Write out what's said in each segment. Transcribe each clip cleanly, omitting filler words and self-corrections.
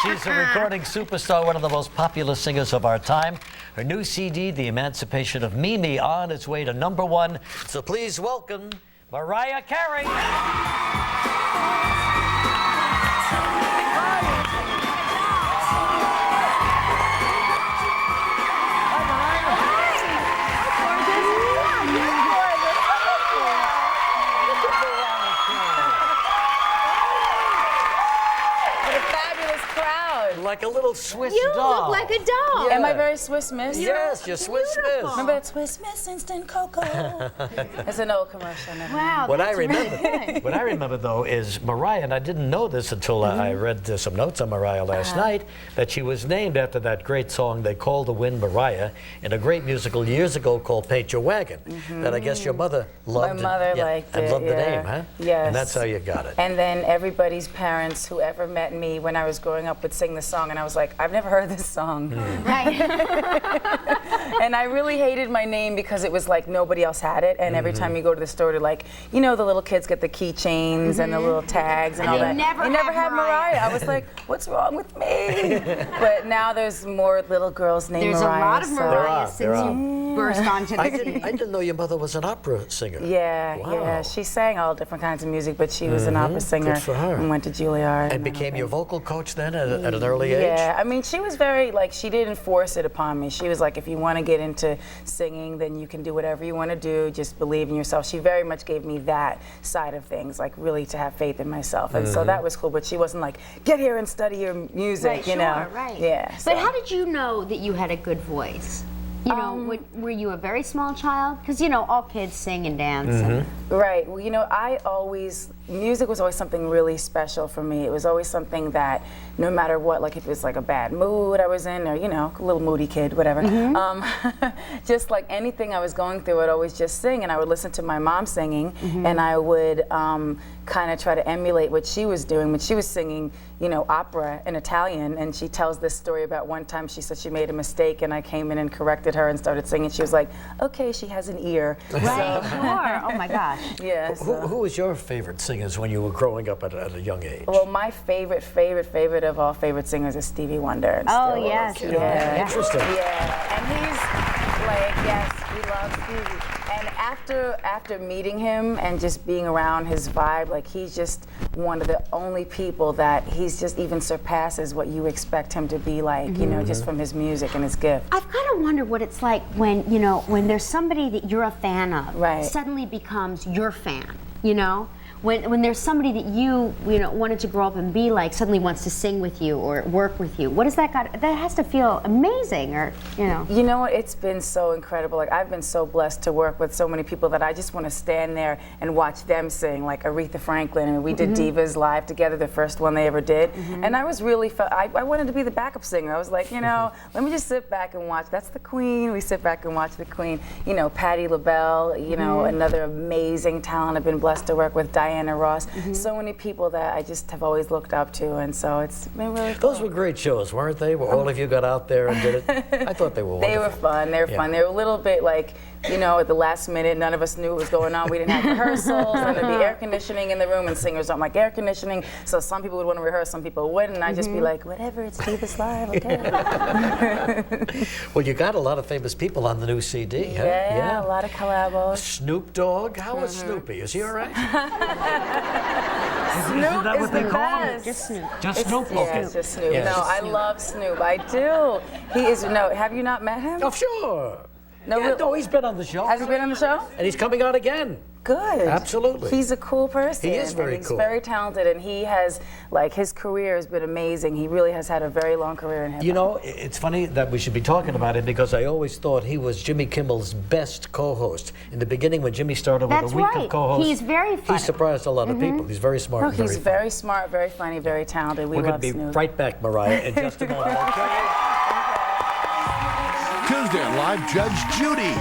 She's a recording superstar, one of the most popular singers of our time. Her new CD, The Emancipation of Mimi, on its way to #1. So please welcome Mariah Carey. Like a little Swiss you doll. You look like a doll. Yeah. Am I very Swiss Miss? Yes, you're Swiss Miss. Remember that Swiss Miss Instant Cocoa? It's an old commercial. Wow, What I really what I remember though is Mariah, and I didn't know this until I read some notes on Mariah last night, that she was named after that great song They Call the Wind Mariah in a great musical years ago called Paint Your Wagon. That I guess your mother loved. My mother liked it. And loved the name, huh? Yes. And that's how you got it. And then everybody's parents, whoever met me when I was growing up, would sing the song, and I was like, I've never heard this song. Right. And I really hated my name because it was like nobody else had it, and every time you go to the store to, like, you know, the little kids get the keychains and the little tags and all that. Never They never had Mariah. I was like, what's wrong with me? But now there's more little girls named There's Mariah. a lot of Mariah There are. since you burst onto the I scene. didn't know your mother was an opera singer. Yeah, Wow. yeah. She sang all different kinds of music, but she was an opera singer. Good for her. And went to Juilliard. And became your vocal coach then at an early age? Yeah, I mean, she was very, like, she didn't force it upon me. She was like, if you want to get into singing, then you can do whatever you want to do. Just believe in yourself. She very much gave me that side of things, like really to have faith in myself. And so that was cool, but she wasn't like, get here and study your music, Right, you know? right. Yeah. But how did you know that you had a good voice? You know, were you a very small child? Because, you know, all kids sing and dance. And Right. Well, you know, music was always something really special for me. It was always something that no matter what, like if it was like a bad mood I was in, or, you know, a little moody kid, whatever, just like anything I was going through, I'd always just sing, and I would listen to my mom singing, and I would kind of try to emulate what she was doing when she was singing, you know, opera in Italian. And she tells this story about one time she said she made a mistake, and I came in and corrected her and started singing. She was like, okay, she has an ear. right, sure. Oh my gosh. Yeah. Who was your favorite singers when you were growing up at a young age? Well, my favorite of all favorite singers is Stevie Wonder. And Oh, still yes. is. Yeah. Interesting. Yeah, and he's like, yes, we love Stevie. And after meeting him and just being around his vibe, like he's just one of the only people that he's just even surpasses what you expect him to be like, you know, just from his music and his gift. I've kind of wondered what it's like when, you know, when there's somebody that you're a fan of, Right. suddenly becomes your fan, you know? When there's somebody that you know, wanted to grow up and be like, suddenly wants to sing with you or work with you. What does that got? That has to feel amazing, or, you know. You know what? It's been so incredible. Like, I've been so blessed to work with so many people that I just want to stand there and watch them sing. Like Aretha Franklin, and we did Divas Live together, the first one they ever did. And I was really, I wanted to be the backup singer. I was like, you know, let me just sit back and watch. That's the Queen. We sit back and watch the Queen. You know, Patti LaBelle, you know, another amazing talent I've been blessed to work with. Diana Ross, so many people that I just have always looked up to, and so it's been really cool. Those were great shows, weren't they? Where all of you got out there and did it? I thought they were wonderful. They were fun. They were fun. They were a little bit like, you know, at the last minute, none of us knew what was going on. We didn't have rehearsals, and there'd be air conditioning in the room, and singers don't like air conditioning, so some people would want to rehearse, some people wouldn't, and I'd just be like, whatever, it's Divas Live, okay. Well, you got a lot of famous people on the new CD, huh? Yeah, a lot of collabos. Snoop Dogg? How is Snoopy? Is he all right? Snoop that is what they the call him? best. Just Snoop. Just Snoop? Yeah, Okay. it's just Snoop. Yeah. No, I love Snoop. I do. He is, no, have you not met him? Oh, sure. No, Yeah, no, he's been on the show. Has he been on the show? And he's coming on again. Good. Absolutely. He's a cool person. He is very and cool. He's very talented, and he has, like, his career has been amazing. He really has had a very long career in hip-hop. You know, it's funny that we should be talking about it because I always thought he was Jimmy Kimmel's best co-host. In the beginning, when Jimmy started with That's a week right. of co-hosts, He's very funny. he surprised a lot of people. He's very smart. No, and he's very very smart, very funny, very talented. We We're going love to be Snoop. right back, Mariah, in just a moment. Okay? Tuesday on Live, Judge Judy.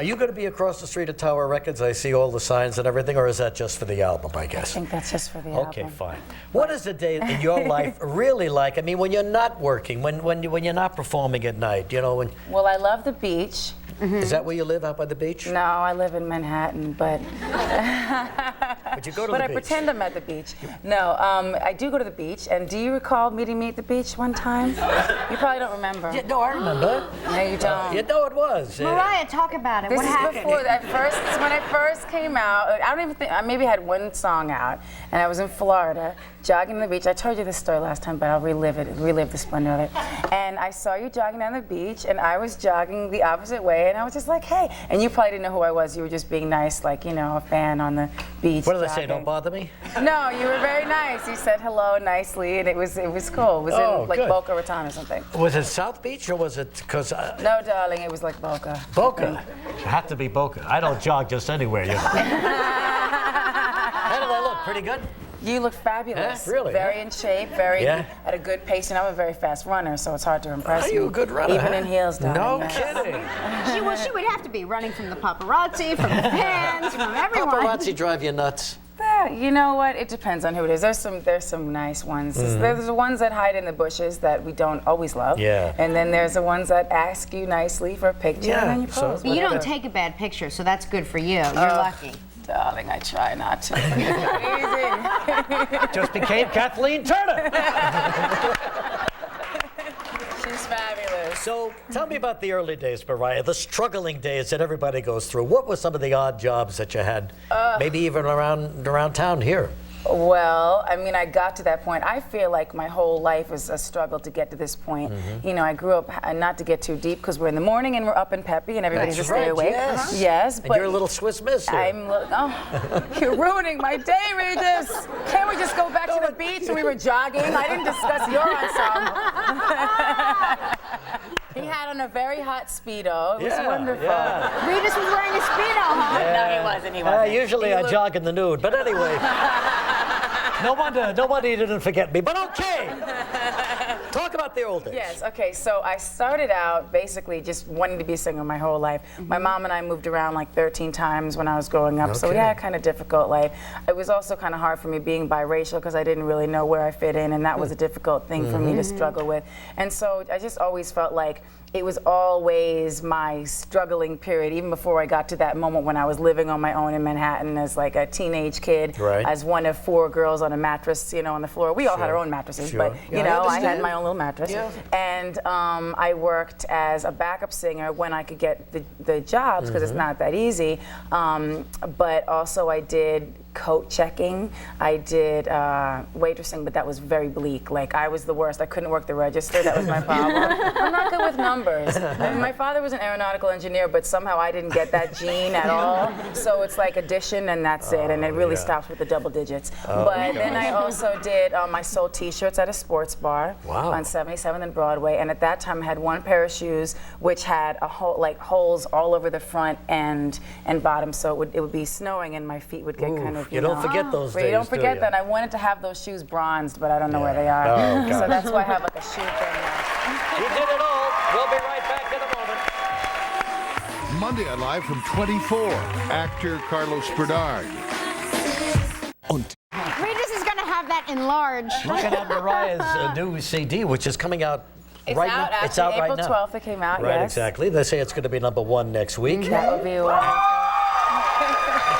you going to be across the street at Tower Records? I see all the signs and everything, or is that just for the album, I guess? I think that's just for the Okay, album. fine. What is a day in your life really like? I mean, when you're not working, when you're not performing at night, you know, when... Well, I love the beach. Is that where you live, out by the beach? No, I live in Manhattan, but But you go to but the I beach. pretend I'm at the beach. No, I do go to the beach. And do you recall meeting me at the beach one time? You probably don't remember. Yeah, no, I remember. No, you don't. You know it was. Mariah, talk about it. This What is happened? before when I first came out. I don't even think I maybe had one song out, and I was in Florida jogging on the beach. I told you this story last time, but I'll relive the splendor of it. And I saw you jogging down the beach, and I was jogging the opposite way, and I was just like, hey. And you probably didn't know who I was. You were just being nice, like, you know, a fan on the beach. What did I say? jogging. Don't bother me? No, you were very nice. You said hello nicely, and it was cool. It was in like good. Boca Raton or something. Was it South Beach or was it because No, darling, it was like Boca. Boca? It had to be Boca. I don't jog just anywhere, you know. How did I look? Pretty good? You look fabulous. Yeah, really? Very in shape, very Yeah. at a good pace, and I'm a very fast runner, so it's hard to impress Are me. you a good runner? Even huh? in heels, darling. No yes. kidding. She would have to be running from the paparazzi, from the fans, from everyone. Paparazzi drive you nuts. Yeah, you know what? It depends on who it is. There's some nice ones. There's the ones that hide in the bushes that we don't always love. Yeah. And then there's the ones that ask you nicely for a picture, Yeah, and then you so- pose. But you don't whatever. take a bad picture, so that's good for you. You're lucky. Darling, I try not to. Easy. Just became Kathleen Turner. She's fabulous. So tell me about the early days, Mariah, the struggling days that everybody goes through. What were some of the odd jobs that you had, maybe even around town here? Well, I mean, I got to that point. I feel like my whole life was a struggle to get to this point. You know, I grew up, not to get too deep, because we're in the morning and we're up and peppy and everybody's That's to stay right, awake. yes. Yes, And but you're a little Swiss miss here. you're ruining my day, Regis. Can't we just go back to the beach when we were jogging? I didn't discuss your ensemble. He had on a very hot Speedo. It was wonderful. Yeah. Regis was wearing a Speedo, huh? No, he wasn't. He wasn't. Usually I jog in the nude, but anyway. No wonder nobody didn't forget me, but okay. Talk about the old days. Yes, okay, so I started out basically just wanting to be a singer my whole life. My mom and I moved around like 13 times when I was growing up, so we Okay. had a kind of difficult life. It was also kind of hard for me being biracial because I didn't really know where I fit in, and that was a difficult thing for me to struggle with. And so I just always felt like it was always my struggling period, even before I got to that moment when I was living on my own in Manhattan as like a teenage kid, Right. as one of 4 girls on a mattress, you know, on the floor. We all had our own mattresses, Sure. but Yeah, you I know, I had understand. my own little mattress. Yeah. And I worked as a backup singer when I could get the jobs, because it's not that easy. But also I did coat checking. I did waitressing, but that was very bleak. Like, I was the worst. I couldn't work the register. That was my problem. I'm not good with numbers. I mean, my father was an aeronautical engineer, but somehow I didn't get that gene at all. So it's like addition and that's it. And it really yeah. stops with the double digits. But then I also did, I sold t-shirts at a sports bar on 77th and Broadway. And at that time I had one pair of shoes which had a hole, like holes all over the front and bottom. So it would be snowing and my feet would get kind of, You don't forget those but days, you don't do forget you? that. I wanted to have those shoes bronzed, but I don't know where they are. Oh, So gosh. that's why I have like a shoe thing now. You did it all. We'll be right back in a moment. Monday on Live from 24, actor Carlos Bernard. Regis is going to have that enlarged. Looking at Mariah's new CD, which is coming out It's right out now. actually. It's out April right now. 12th it came out, Right, yes. exactly. They say it's going to be #1 next week. That would be wonderful.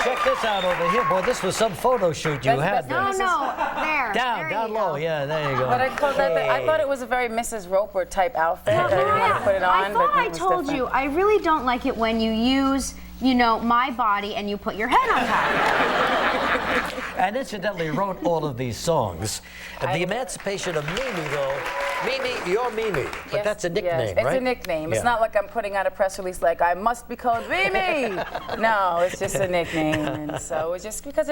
Check this out over here. Boy, this was some photo shoot you had. No, no, there. Down, there down you low. go. Yeah, there you go. But I thought it was a very Mrs. Roper type outfit. I didn't want to put it on. I thought but I it was told different. you, I really don't like it when you use, you know, my body and you put your head on top. And incidentally, wrote all of these songs. The Emancipation of Mimi, though. Mimi, you're Mimi. But Yes, that's a nickname, yes. right? It's a nickname. Yeah. It's not like I'm putting out a press release like, I must be called Mimi. No, it's just a nickname. And so it's just because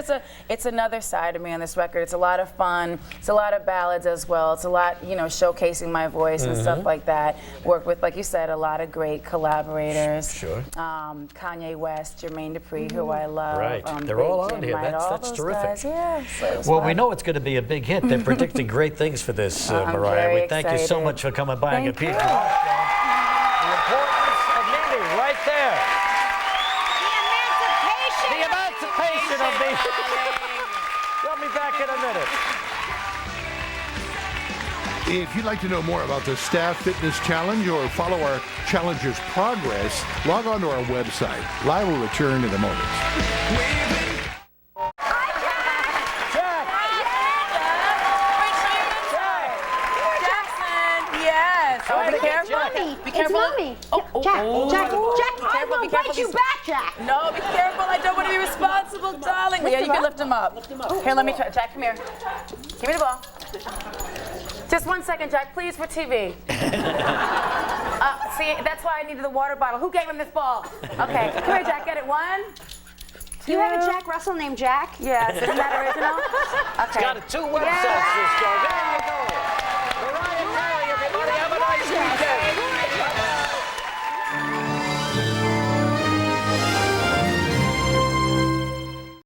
it's another side of me on this record. It's a lot of fun. It's a lot of ballads as well. It's a lot, you know, showcasing my voice and stuff like that. Worked with, like you said, a lot of great collaborators. Sure. Kanye West, Jermaine Dupri, who I love. Right. They're Big all on Jim here. Knight, all That's those terrific. guys. Yeah, so it was Well, fun. we know it's going to be a big hit. They're predicting great things for this, I'm Mariah. very We thank you so excited. much for coming by and Thank get you. people. The importance of Mimi right there. version of me. We'll be back in a minute. If you'd like to know more about the Staff Fitness Challenge or follow our challenger's progress, log on to our website. Live will return in a moment. Be careful. Be careful. It's Mommy. Jack, I will bite you back, Jack. No, be careful. I don't want to be responsible, darling. Yeah, you can lift him up. Here, let me try. Jack, come here. Give me the ball. Just 1 second, Jack, please, for TV. See, that's why I needed the water bottle. Who gave him this ball? Okay, come here, Jack. Get it. 1, 2. You have a Jack Russell named Jack? Yes, isn't that original? Okay. Got 2 websites this go. There you go.